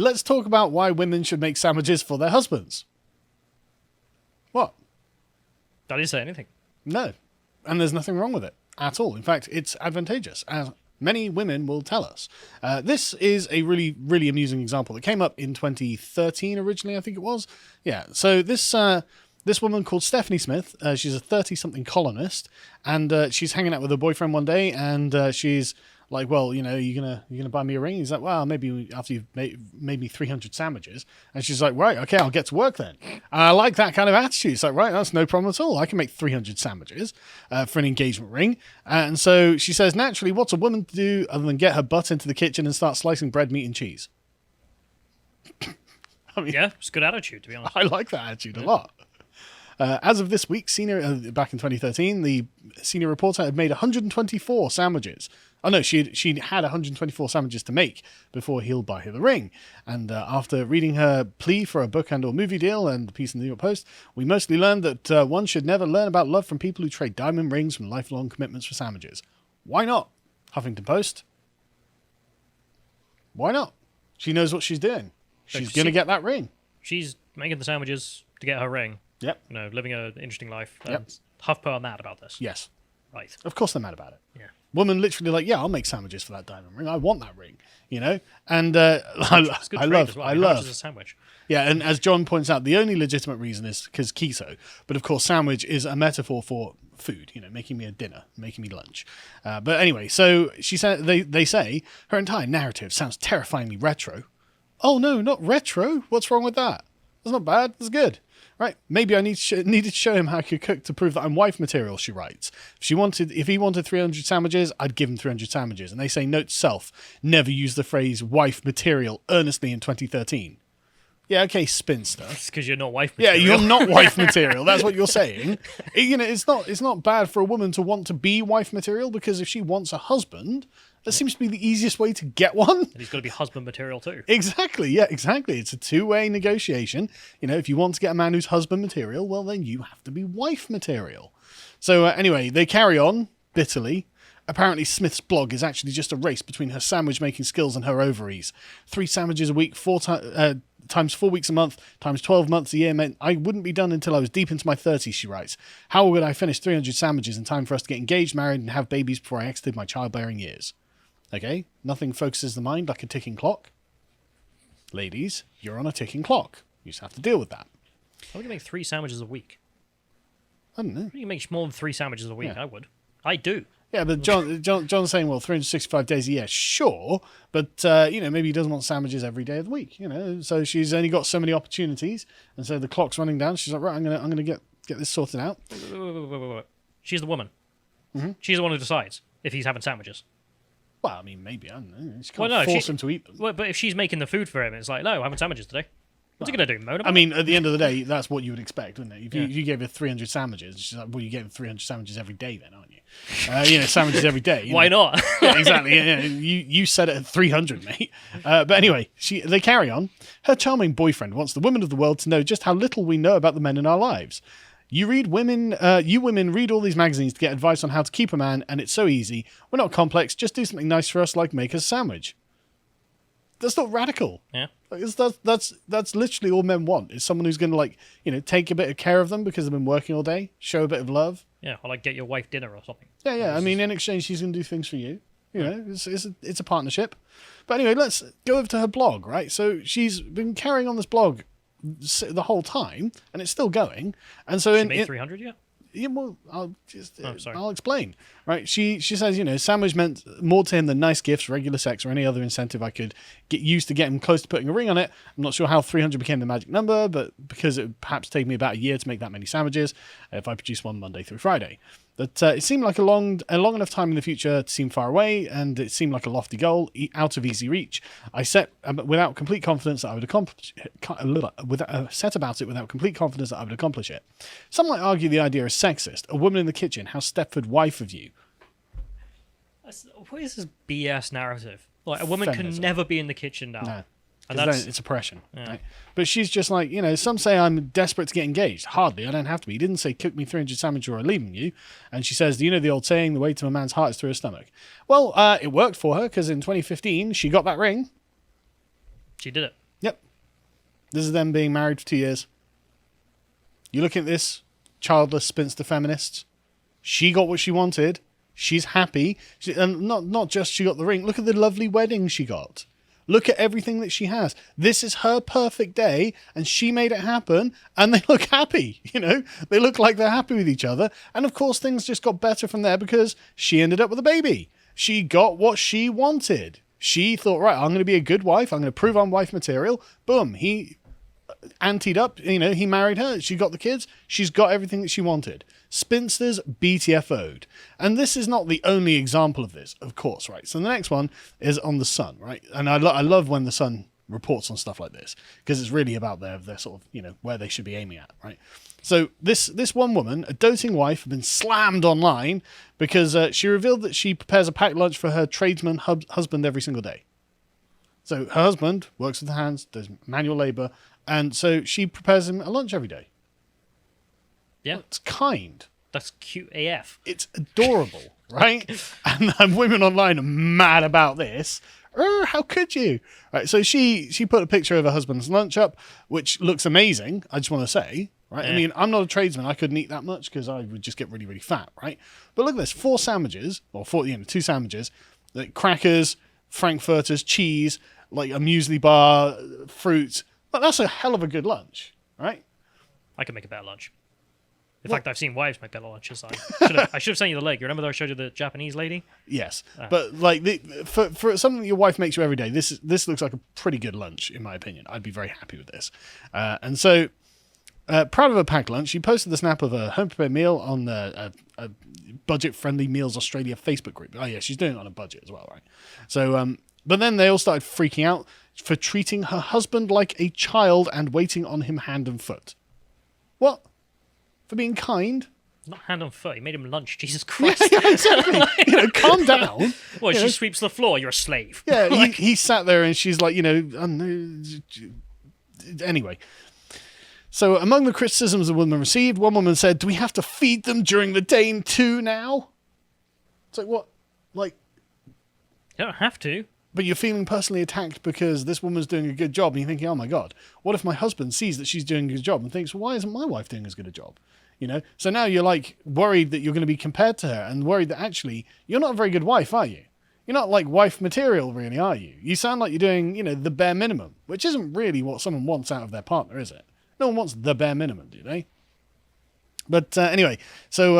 Let's talk about why women should make sandwiches for their husbands. What? I didn't say anything. No. And there's nothing wrong with it at all. In fact, it's advantageous, as many women will tell us. This is a really, really amusing example that came up in 2013 originally, I think it was. Yeah, so this woman called Stephanie Smith, she's a 30-something colonist, and she's hanging out with her boyfriend one day, and she's like, well, you know, you're gonna buy me a ring? He's like, well, maybe after you've made me 300 sandwiches. And she's like, right, okay, I'll get to work then. And I like that kind of attitude. It's like, right, that's no problem at all. I can make 300 sandwiches for an engagement ring. And so she says, naturally, what's a woman to do other than get her butt into the kitchen and start slicing bread, meat, and cheese? I mean, Yeah, it's a good attitude, to be honest. I like that attitude a lot. As of this week, back in 2013, the senior reporter had made 124 sandwiches. Oh no, she had 124 sandwiches to make before he'll buy her the ring. And after reading her plea for a book and or movie deal and a piece in the New York Post, we mostly learned that one should never learn about love from people who trade diamond rings from lifelong commitments for sandwiches. Why not? Huffington Post. Why not? She knows what she's doing. She's going to get that ring. She's making the sandwiches to get her ring. Yep. You know, living an interesting life. Yep. HuffPo are mad about this. Yes. Right. Of course they're mad about it. Yeah. Woman literally like, yeah, I'll make sandwiches for that diamond ring. I want that ring, you know? And It's good I trade love, as well. I How much love. is a sandwich? Yeah, and as John points out, the only legitimate reason is because keto. But of course, sandwich is a metaphor for food, you know, making me a dinner, making me lunch. But anyway, so she said they say her entire narrative sounds terrifyingly retro. Oh no, not retro. What's wrong with that? That's not bad. That's good. Right, maybe I needed to show him how I could cook to prove that I'm wife material, she writes. If he wanted 300 sandwiches, I'd give him 300 sandwiches. And they say, note to self, never use the phrase wife material earnestly in 2013. Yeah, okay, spinster. It's because you're not wife Yeah, material. you're not wife material. That's what you're saying. You know, it's not bad for a woman to want to be wife material, because if she wants a husband, that seems to be the easiest way to get one. And he's got to be husband material too. Exactly, yeah, exactly. It's a two-way negotiation. You know, if you want to get a man who's husband material, well, then you have to be wife material. So anyway, they carry on bitterly. Apparently, Smith's blog is actually just a race between her sandwich-making skills and her ovaries. 3 sandwiches a week, times 4 weeks a month, times 12 months a year meant I wouldn't be done until I was deep into my 30s, she writes. How would I finish 300 sandwiches in time for us to get engaged, married, and have babies before I exited my childbearing years? Okay, nothing focuses the mind like a ticking clock. Ladies, you're on a ticking clock. You just have to deal with that. How would you make 3 sandwiches a week? I don't know. You can make more than 3 sandwiches a week. Yeah. I would. I do. Yeah, but John's saying, well, 365 days a year, sure, but you know, maybe he doesn't want sandwiches every day of the week, you know. So she's only got so many opportunities, and so the clock's running down. She's like, right, I'm gonna get this sorted out. Wait. She's the woman. Mm-hmm. She's the one who decides if he's having sandwiches. Well, I mean, maybe, I don't know. She Well, can't no, force him to eat them. Well, but if she's making the food for him, it's like, no, I'm having sandwiches today. What's he going to do, moan about I mean, at the end of the day, that's what you would expect, wouldn't it? If Yeah. you gave her 300 sandwiches, she's like, well, you're getting 300 sandwiches every day then, aren't you? You know, sandwiches every day. it? Why not? Yeah, exactly. Yeah, you said it at 300, mate. But anyway, they carry on. Her charming boyfriend wants the women of the world to know just how little we know about the men in our lives. You women read all these magazines to get advice on how to keep a man, and it's so easy. We're not complex. Just do something nice for us, like make us a sandwich. That's not radical. Yeah. That's literally all men want, is someone who's going to, like, you know, take a bit of care of them because they've been working all day, show a bit of love. Yeah, or like get your wife dinner or something. Yeah. I mean, in exchange, she's going to do things for you. You know, it's a partnership. But anyway, let's go over to her blog, right? So she's been carrying on this blog the whole time, and it's still going. And so She made 300 yet? Yeah, well, sorry. I'll explain. Right? She says, you know, sandwich meant more to him than nice gifts, regular sex, or any other incentive I could use to get him close to putting a ring on it. I'm not sure how 300 became the magic number, but because it would perhaps take me about a year to make that many sandwiches if I produce one Monday through Friday. But it seemed like a long enough time in the future to seem far away, and it seemed like a lofty goal, out of easy reach. I set without complete confidence that I would accomplish set about it without complete confidence that I would accomplish it. Some might argue the idea is sexist. A woman in the kitchen, how Stepford wife of you. What is this BS narrative? Like, a woman Feminism. can never be in the kitchen now. No. And Because it's oppression. Yeah. Right? But she's just like, you know, some say I'm desperate to get engaged. Hardly, I don't have to be. He didn't say cook me 300 sandwiches or I'm leaving you. And she says, do you know the old saying, the way to a man's heart is through his stomach? Well, it worked for her because in 2015 she got that ring. She did it. Yep. This is them being married for 2 years. You look at this childless spinster feminist. She got what she wanted. She's happy. And not just she got the ring. Look at the lovely wedding she got. Look at everything that she has. This is her perfect day, and she made it happen, and they look happy, you know? They look like they're happy with each other. And of course, things just got better from there because she ended up with a baby. She got what she wanted. She thought, right, I'm going to be a good wife. I'm going to prove I'm wife material. Boom. He anteed up, you know, he married her. She got the kids. She's got everything that she wanted. Spinsters BTFO'd. And this is not the only example of this, of course, right? So the next one is on the Sun, right? And I love when the Sun reports on stuff like this because it's really about their sort of, you know, where they should be aiming at, right? So this one woman, a doting wife, had been slammed online because she revealed that she prepares a packed lunch for her tradesman husband every single day. So her husband works with the hands, does manual labor, and so she prepares him a lunch every day. Yeah. It's kind. That's cute AF. It's adorable, right? And women online are mad about this. How could you? Right, so she put a picture of her husband's lunch up, which looks amazing, I just want to say. Right? Yeah. I mean, I'm not a tradesman. I couldn't eat that much because I would just get really, really fat, right? But look at this. 4 sandwiches, or 2 sandwiches, like crackers, frankfurters, cheese, like a muesli bar, fruit. Well, that's a hell of a good lunch, right? I could make a better lunch. In fact, I've seen wives make better lunches. I should have sent you the link. You remember that I showed you the Japanese lady? Yes, but like for something that your wife makes you every day, this looks like a pretty good lunch, in my opinion. I'd be very happy with this. And so, proud of her packed lunch, she posted the snap of a home-prepared meal on the Budget-Friendly Meals Australia Facebook group. Oh yeah, she's doing it on a budget as well, right? So, but then they all started freaking out for treating her husband like a child and waiting on him hand and foot. What? For being kind? Not hand on foot. He made him lunch. Jesus Christ. Yeah, exactly. You know, calm down. Well, she sweeps the floor. You're a slave. Yeah, he sat there and she's like, you know, anyway. So among the criticisms the woman received, one woman said, do we have to feed them during the day too now? It's like, what? Like, you don't have to. But you're feeling personally attacked because this woman's doing a good job and you're thinking, oh my God, what if my husband sees that she's doing a good job and thinks, well, why isn't my wife doing as good a job? You know? So now you're like worried that you're going to be compared to her and worried that actually you're not a very good wife, are you? You're not like wife material, really, are you? You sound like you're doing, you know, the bare minimum, which isn't really what someone wants out of their partner, is it? No one wants the bare minimum, do they? But anyway, so,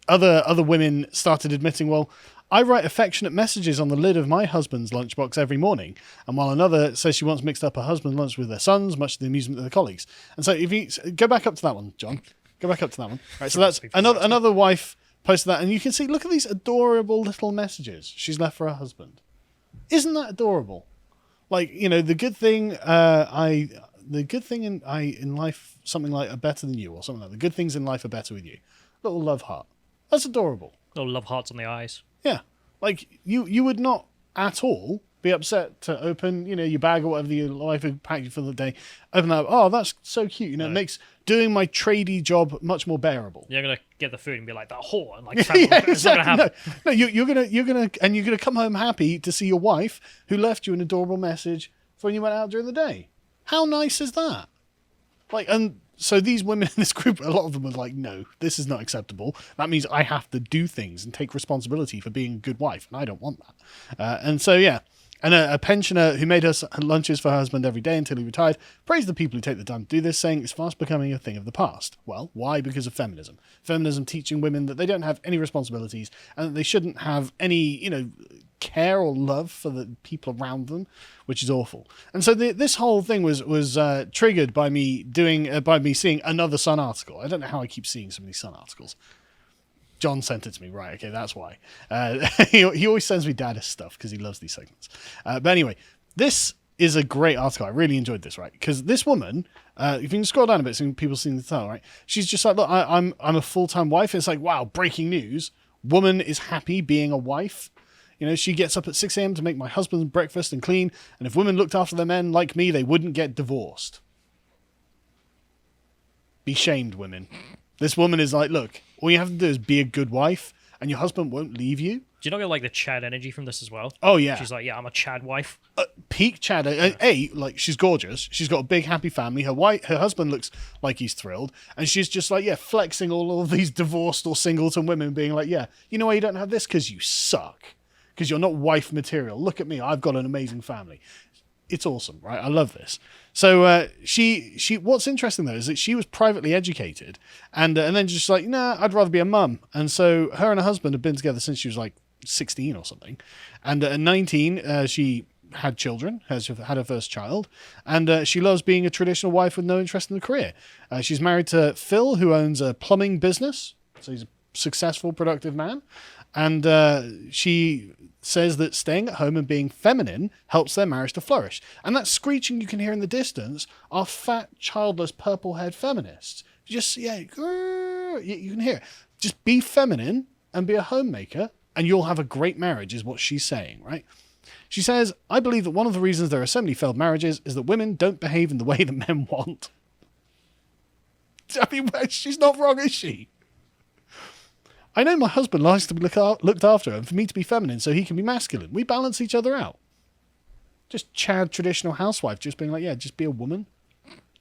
other women started admitting, well, I write affectionate messages on the lid of my husband's lunchbox every morning. And while another says she once mixed up her husband's lunch with their sons, much to the amusement of their colleagues. And so if you go back up to that one, John, go back up to that one. Right, so that's another wife posted that. And you can see, look at these adorable little messages she's left for her husband. Isn't that adorable? Like, you know, the good thing in life, something like are better than you or something like that. The good things in life are better with you. Little love heart. That's adorable. Little love hearts on the eyes. Yeah, like you would not at all be upset to open, you know, your bag or whatever your wife had packed you for the day. Open that up. Oh, that's so cute. You know, It makes doing my tradie job much more bearable. You're gonna get the food and be like that whore and like. Yeah, exactly. It's not gonna happen. No, you're gonna come home happy to see your wife who left you an adorable message for when you went out during the day. How nice is that? Like, and so these women in this group, a lot of them were like, no, this is not acceptable. That means I have to do things and take responsibility for being a good wife, and I don't want that. And so, yeah. And a pensioner who made her lunches for her husband every day until he retired praised the people who take the time to do this, saying it's fast becoming a thing of the past. Well, why? Because of feminism. Feminism teaching women that they don't have any responsibilities and that they shouldn't have any, you know, care or love for the people around them, which is awful. And so this whole thing was triggered by me seeing another Sun article. I don't know how I keep seeing so many Sun articles. John sent it to me, right? Okay, that's why. He always sends me data stuff because he loves these segments. But anyway, this is a great article. I really enjoyed this, right? Because this woman, if you can scroll down a bit so people see the title, right? She's just like, look, I'm a full-time wife. It's like, wow, breaking news. Woman is happy being a wife. You know, she gets up at 6 a.m. to make my husband's breakfast and clean. And if women looked after their men like me, they wouldn't get divorced. Be shamed, women. This woman is like, look, all you have to do is be a good wife and your husband won't leave you. Do you not get like the Chad energy from this as well? Oh yeah, She's like, yeah, I'm a Chad wife. peak Chad. Like she's gorgeous. She's got a big happy family. Her husband looks like he's thrilled, and she's just like flexing all of these divorced or singleton women, being like, yeah, you know why you don't have this? Because you suck. Because you're not wife material. Look at me. I've got an amazing family. It's awesome, right? I love this. So she what's interesting though is that she was privately educated, and then just like, nah, I'd rather be a mum. And so her and her husband have been together since she was like 16 or something, and at 19 she had children, had her first child, and she loves being a traditional wife with no interest in the career. She's married to Phil, who owns a plumbing business, so he's a successful, productive man, and she says that staying at home and being feminine helps their marriage to flourish. And that screeching you can hear in the distance are fat, childless, purple-haired feminists. Just, you can hear it. Just be feminine and be a homemaker, and you'll have a great marriage, is what she's saying, right? She says, I believe that one of the reasons there are so many failed marriages is that women don't behave in the way that men want. I mean, she's not wrong, is she? I know my husband likes to be looked after and for me to be feminine so he can be masculine. We balance each other out. Just Chad traditional housewife, just being like, yeah, just be a woman.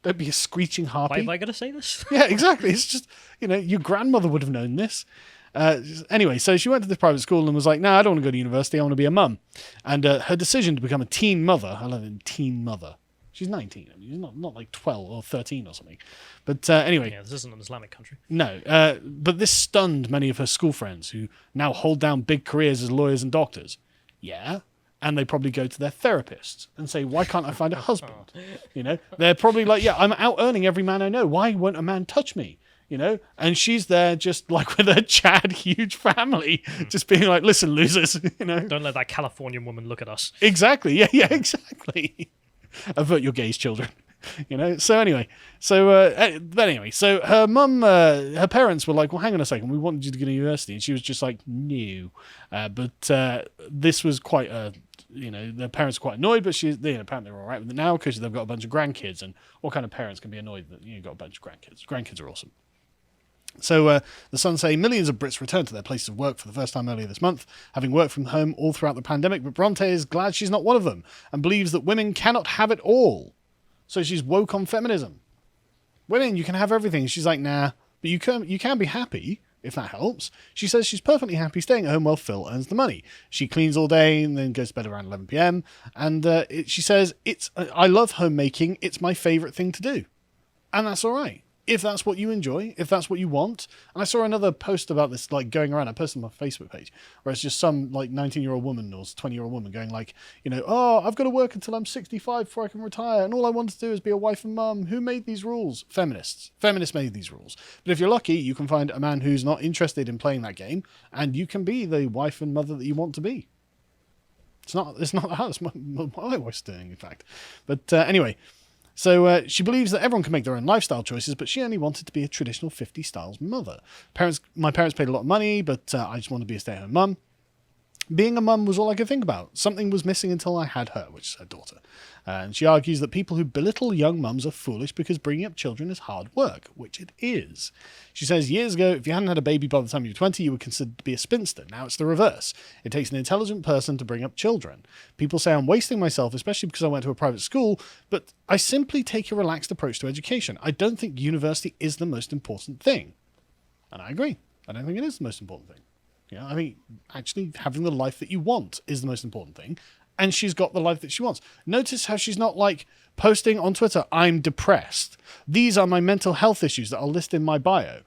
Don't be a screeching harpy. Why have I got to say this? Yeah, exactly. It's just, your grandmother would have known this. Anyway, so she went to this private school and was like, I don't want to go to university. I want to be a mum. And her decision to become a teen mother, I love it, teen mother. She's 19. I mean, she's not like 12 or 13 or something. But anyway. Yeah, this isn't an Islamic country. No. But this stunned many of her school friends who now hold down big careers as lawyers and doctors. Yeah. And they probably go to their therapists and say, why can't I find a husband? They're probably like, yeah, I'm out earning every man I know. Why won't a man touch me? And she's there just like with her Chad huge family, just being like, listen, losers, Don't let that Californian woman look at us. Exactly. Yeah, exactly. Avert your gaze, children. So anyway, so her mum, her parents were like, well, hang on a second, we wanted you to go to university, and she was just like, no. But this was quite their parents were quite annoyed, but apparently they're all right with it now because they've got a bunch of grandkids, and what kind of parents can be annoyed that you've got a bunch of grandkids? Grandkids are awesome. So the Sun say millions of Brits returned to their places of work for the first time earlier this month, having worked from home all throughout the pandemic, but Bronte is glad she's not one of them and believes that women cannot have it all. So she's woke on feminism. Women, you can have everything. She's like, nah, but you can be happy, if that helps. She says she's perfectly happy staying at home while Phil earns the money. She cleans all day and then goes to bed around 11 p.m. And she says, I love homemaking. It's my favourite thing to do. And that's all right. If that's what you enjoy, if that's what you want. And I saw another post about this, like, going around. I posted on my Facebook page, where it's just some, like, 19-year-old woman or 20-year-old woman going, like, I've got to work until I'm 65 before I can retire, and all I want to do is be a wife and mum. Who made these rules? Feminists. Feminists made these rules. But if you're lucky, you can find a man who's not interested in playing that game, and you can be the wife and mother that you want to be. It's not hard. It's my wife's doing, in fact. But anyway... So she believes that everyone can make their own lifestyle choices, but she only wanted to be a traditional 50s styles mother. My parents paid a lot of money, but I just wanted to be a stay-at-home mum. Being a mum was all I could think about. Something was missing until I had her, which is her daughter. And she argues that people who belittle young mums are foolish because bringing up children is hard work, which it is. She says years ago, if you hadn't had a baby by the time you were 20, you were considered to be a spinster. Now it's the reverse. It takes an intelligent person to bring up children. People say I'm wasting myself, especially because I went to a private school, but I simply take a relaxed approach to education. I don't think university is the most important thing. And I agree. I don't think it is the most important thing. I think actually having the life that you want is the most important thing. And she's got the life that she wants. Notice how she's not like posting on Twitter, I'm depressed. These are my mental health issues that I'll list in my bio.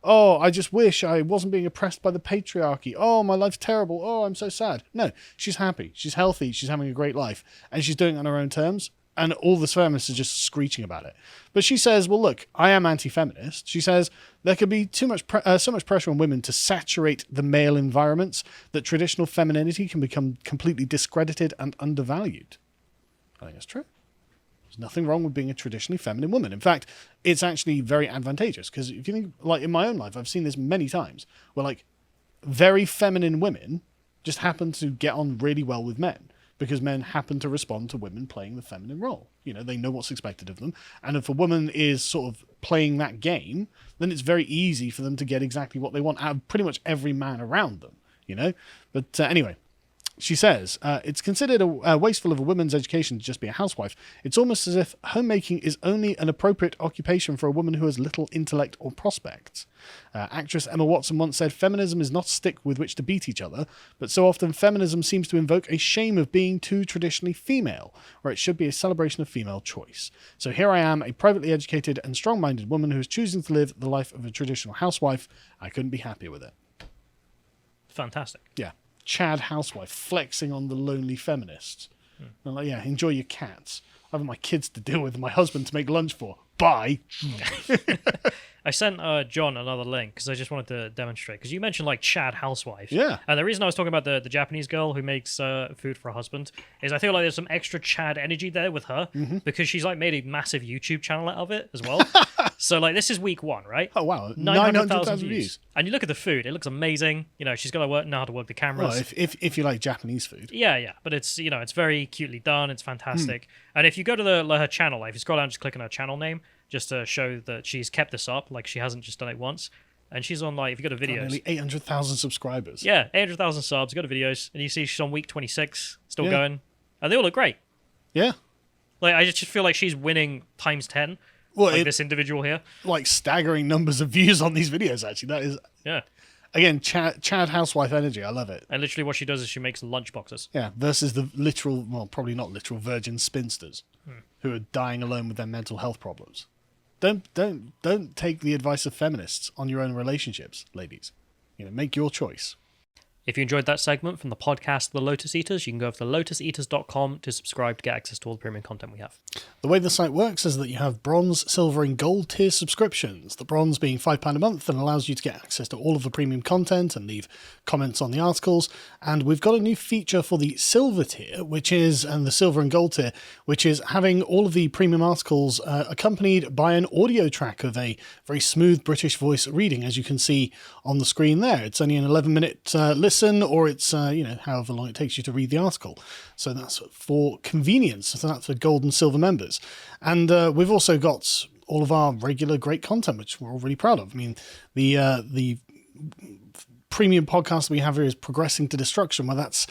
I just wish I wasn't being oppressed by the patriarchy. Oh, my life's terrible. Oh, I'm so sad. No, she's happy. She's healthy. She's having a great life. And she's doing it on her own terms. And all the feminists are just screeching about it. But she says, well, look, I am anti-feminist. She says there could be so much pressure on women to saturate the male environments that traditional femininity can become completely discredited and undervalued. I think that's true. There's nothing wrong with being a traditionally feminine woman. In fact, it's actually very advantageous. Because if you think, like in my own life, I've seen this many times, where like very feminine women just happen to get on really well with men. Because men happen to respond to women playing the feminine role. They know what's expected of them. And if a woman is sort of playing that game, then it's very easy for them to get exactly what they want out of pretty much every man around them. you know? But anyway, she says, it's considered wasteful of a woman's education to just be a housewife. It's almost as if homemaking is only an appropriate occupation for a woman who has little intellect or prospects. Actress Emma Watson once said, feminism is not a stick with which to beat each other, but so often feminism seems to invoke a shame of being too traditionally female, where it should be a celebration of female choice. So here I am, a privately educated and strong-minded woman who is choosing to live the life of a traditional housewife. I couldn't be happier with it. Fantastic. Yeah. Chad housewife flexing on the lonely feminists. I'm like, yeah, enjoy your cats. I have my kids to deal with and my husband to make lunch for. Bye. I sent John another link because I just wanted to demonstrate. Because you mentioned like Chad housewife. Yeah. And the reason I was talking about the Japanese girl who makes food for her husband is I feel like there's some extra Chad energy there with her because she's like made a massive YouTube channel out of it as well. So like this is week 1, right? Oh wow, 900,000 views. And you look at the food; it looks amazing. You know, she's got to know how to work the cameras. Well, if you like Japanese food. Yeah, but it's it's very cutely done. It's fantastic. And if you go to her channel, like, if you scroll down, just click on her channel name, just to show that she's kept this up. Like she hasn't just done it once. And she's on like if you go to videos, nearly 800,000 subscribers. Yeah, 800,000 subs. Go to videos, and you see she's on week 26, still going, and they all look great. Yeah. Like I just feel like she's winning times 10. Well, like this individual here, like staggering numbers of views on these videos. Actually, that is again Chad housewife energy. I love it. And literally, what she does is she makes lunch boxes. Yeah, versus the literal, well, probably not literal virgin spinsters who are dying alone with their mental health problems. Don't take the advice of feminists on your own relationships, ladies. Make your choice. If you enjoyed that segment from the podcast The Lotus Eaters, you can go over to lotuseaters.com to subscribe to get access to all the premium content we have. The way the site works is that you have bronze, silver, and gold tier subscriptions. The bronze being £5 a month and allows you to get access to all of the premium content and leave comments on the articles. And we've got a new feature for the silver tier, and the silver and gold tier, which is having all of the premium articles accompanied by an audio track of a very smooth British voice reading, as you can see on the screen there. It's only an 11-minute listen, or it's however long it takes you to read the article. So that's for convenience. So that's for gold and silver members. And we've also got all of our regular great content, which we're all really proud of. I mean, the premium podcast we have here is Progressing to Destruction, where that's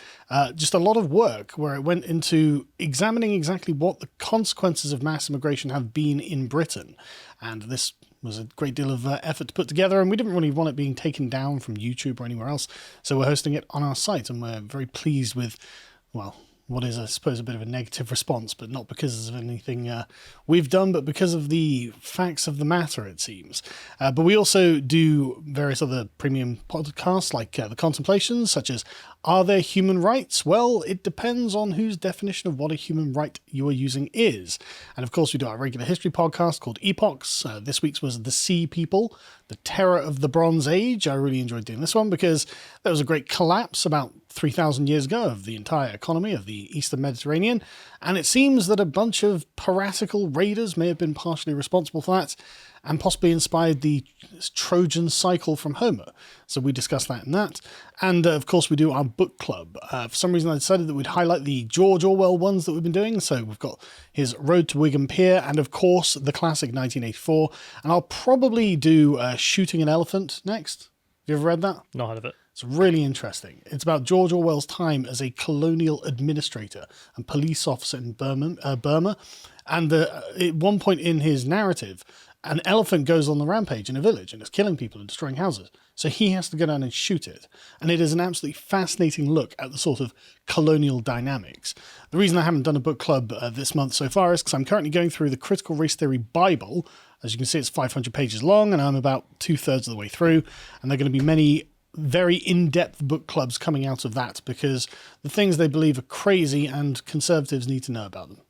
just a lot of work, where it went into examining exactly what the consequences of mass immigration have been in Britain. And this was a great deal of effort to put together, and we didn't really want it being taken down from YouTube or anywhere else, so we're hosting it on our site, and we're very pleased with, well, what is, I suppose, a bit of a negative response, but not because of anything we've done, but because of the facts of the matter, it seems. But we also do various other premium podcasts, like The Contemplations, such as Are There Human Rights? Well, it depends on whose definition of what a human right you are using is. And of course, we do our regular history podcast called Epochs. This week's was The Sea People, the Terror of the Bronze Age. I really enjoyed doing this one because there was a great collapse about 3,000 years ago of the entire economy of the Eastern Mediterranean, and it seems that a bunch of piratical raiders may have been partially responsible for that, and possibly inspired the Trojan cycle from Homer. So we discuss that in that. And of course, we do our book club. For some reason, I decided that we'd highlight the George Orwell ones that we've been doing. So we've got his Road to Wigan Pier, and of course, the classic 1984. And I'll probably do Shooting an Elephant next. Have you ever read that? Not heard of it. It's really interesting. It's about George Orwell's time as a colonial administrator and police officer in Burma. And at one point in his narrative, an elephant goes on the rampage in a village and is killing people and destroying houses. So he has to go down and shoot it. And it is an absolutely fascinating look at the sort of colonial dynamics. The reason I haven't done a book club this month so far is because I'm currently going through the Critical Race Theory Bible. As you can see, it's 500 pages long, and I'm about 2/3 of the way through. And there are going to be many very in-depth book clubs coming out of that, because the things they believe are crazy and conservatives need to know about them.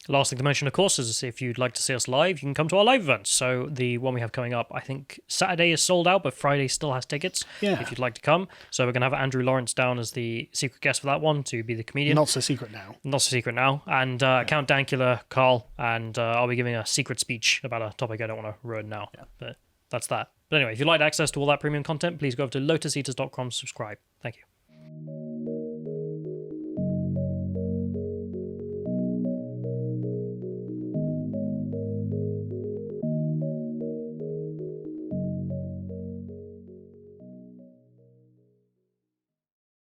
Last thing to mention, of course, is if you'd like to see us live, you can come to our live events. So the one we have coming up, I think Saturday is sold out, but Friday still has tickets if you'd like to come. So we're going to have Andrew Lawrence down as the secret guest for that one, to be the comedian. Not so secret now. Not so secret now. And Count Dankula, Carl, and I'll be giving a secret speech about a topic I don't want to ruin now. Yeah. But that's that. But anyway, if you'd like access to all that premium content, please go over to lotuseaters.com, subscribe. Thank you.